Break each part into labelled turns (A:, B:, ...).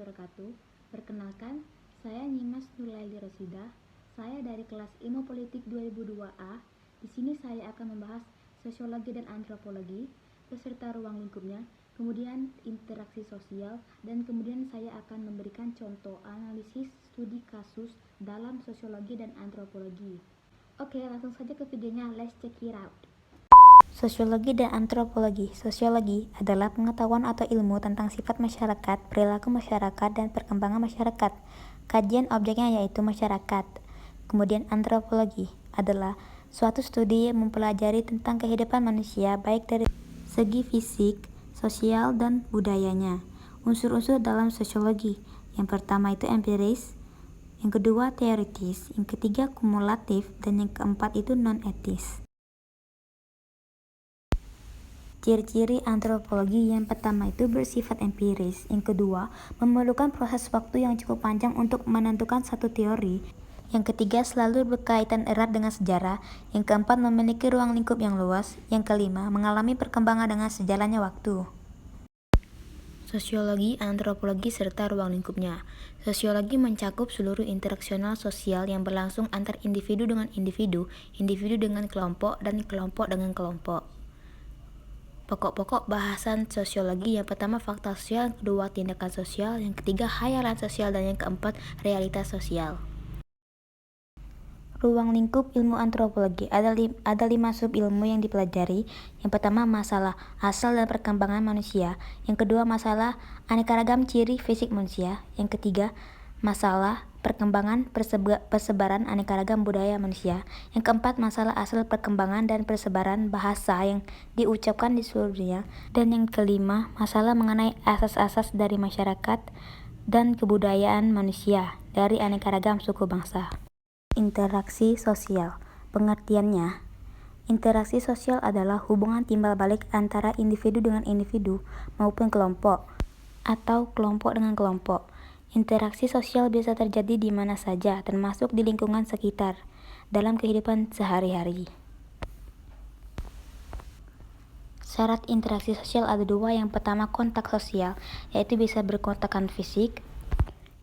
A: wabarakatuh. Perkenalkan, saya Nyimas Nurlaili Rosidah. Saya dari kelas Ilmu Politik 2002A. Di sini saya akan membahas sosiologi dan antropologi beserta ruang lingkupnya, kemudian interaksi sosial, dan kemudian saya akan memberikan contoh analisis studi kasus dalam sosiologi dan antropologi. Oke, langsung saja ke videonya. Let's check it out.
B: Sosiologi dan antropologi. Sosiologi adalah pengetahuan atau ilmu tentang sifat masyarakat, perilaku masyarakat, dan perkembangan masyarakat. Kajian objeknya yaitu masyarakat. Kemudian antropologi adalah suatu studi yang mempelajari tentang kehidupan manusia baik dari segi fisik, sosial, dan budayanya. Unsur-unsur dalam sosiologi. Yang pertama itu empiris, yang kedua teoritis, yang ketiga kumulatif, dan yang keempat itu non-etis. Ciri-ciri antropologi yang pertama itu bersifat empiris, yang kedua memerlukan proses waktu yang cukup panjang untuk menentukan satu teori, yang ketiga selalu berkaitan erat dengan sejarah, yang keempat memiliki ruang lingkup yang luas, yang kelima mengalami perkembangan dengan sejalannya waktu. Sosiologi, antropologi, serta ruang lingkupnya. Sosiologi mencakup seluruh interaksional sosial yang berlangsung antar individu dengan individu, individu dengan kelompok, dan kelompok dengan kelompok. Pokok-pokok bahasan sosiologi yang pertama fakta sosial, yang kedua tindakan sosial, yang ketiga khayalan sosial, dan yang keempat realitas sosial. Ruang lingkup ilmu antropologi ada 5 sub-ilmu yang dipelajari. Yang pertama masalah asal dan perkembangan manusia, yang kedua masalah aneka ragam ciri fisik manusia, yang ketiga masalah perkembangan persebaran aneka ragam budaya manusia, yang keempat masalah asal perkembangan dan persebaran bahasa yang diucapkan di seluruh dunia, dan yang kelima masalah mengenai asas-asas dari masyarakat dan kebudayaan manusia dari aneka ragam suku bangsa. Interaksi sosial. Pengertiannya, interaksi sosial adalah hubungan timbal balik antara individu dengan individu maupun kelompok atau kelompok dengan kelompok. Interaksi sosial bisa terjadi di mana saja, termasuk di lingkungan sekitar, dalam kehidupan sehari-hari. Syarat interaksi sosial ada 2. Yang pertama kontak sosial, yaitu bisa berkontakkan fisik.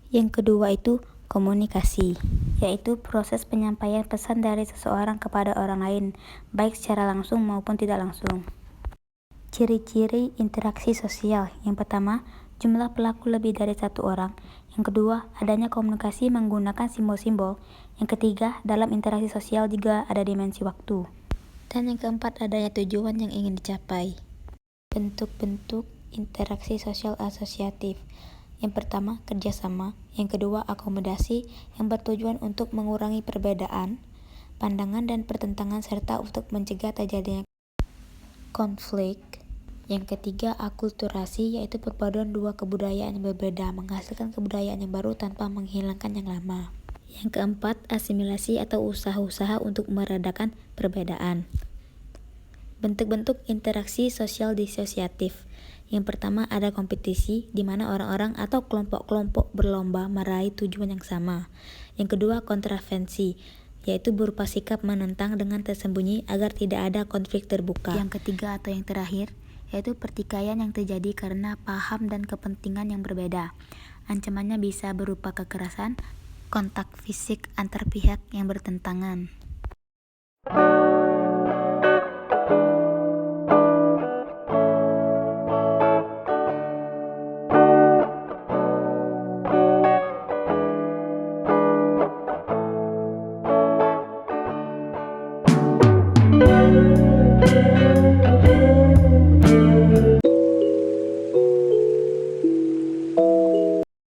B: Yang kedua itu komunikasi, yaitu proses penyampaian pesan dari seseorang kepada orang lain, baik secara langsung maupun tidak langsung. Ciri-ciri interaksi sosial. Yang pertama, jumlah pelaku lebih dari 1 orang. Yang kedua, adanya komunikasi menggunakan simbol-simbol. Yang ketiga, dalam interaksi sosial juga ada dimensi waktu. Dan yang keempat, adanya tujuan yang ingin dicapai. Bentuk-bentuk interaksi sosial asosiatif. Yang pertama, kerjasama. Yang kedua, akomodasi yang bertujuan untuk mengurangi perbedaan, pandangan, dan pertentangan serta untuk mencegah terjadinya konflik. Yang ketiga, akulturasi, yaitu perpaduan 2 kebudayaan yang berbeda menghasilkan kebudayaan yang baru tanpa menghilangkan yang lama. Yang keempat, asimilasi atau usaha-usaha untuk meredakan perbedaan. Bentuk-bentuk interaksi sosial disosiatif. Yang pertama, ada kompetisi, di mana orang-orang atau kelompok-kelompok berlomba meraih tujuan yang sama. Yang kedua, kontravensi, yaitu berupa sikap menentang dengan tersembunyi agar tidak ada konflik terbuka. Yang ketiga atau yang terakhir, yaitu pertikaian yang terjadi karena paham dan kepentingan yang berbeda. Ancamannya bisa berupa kekerasan, kontak fisik antar pihak yang bertentangan.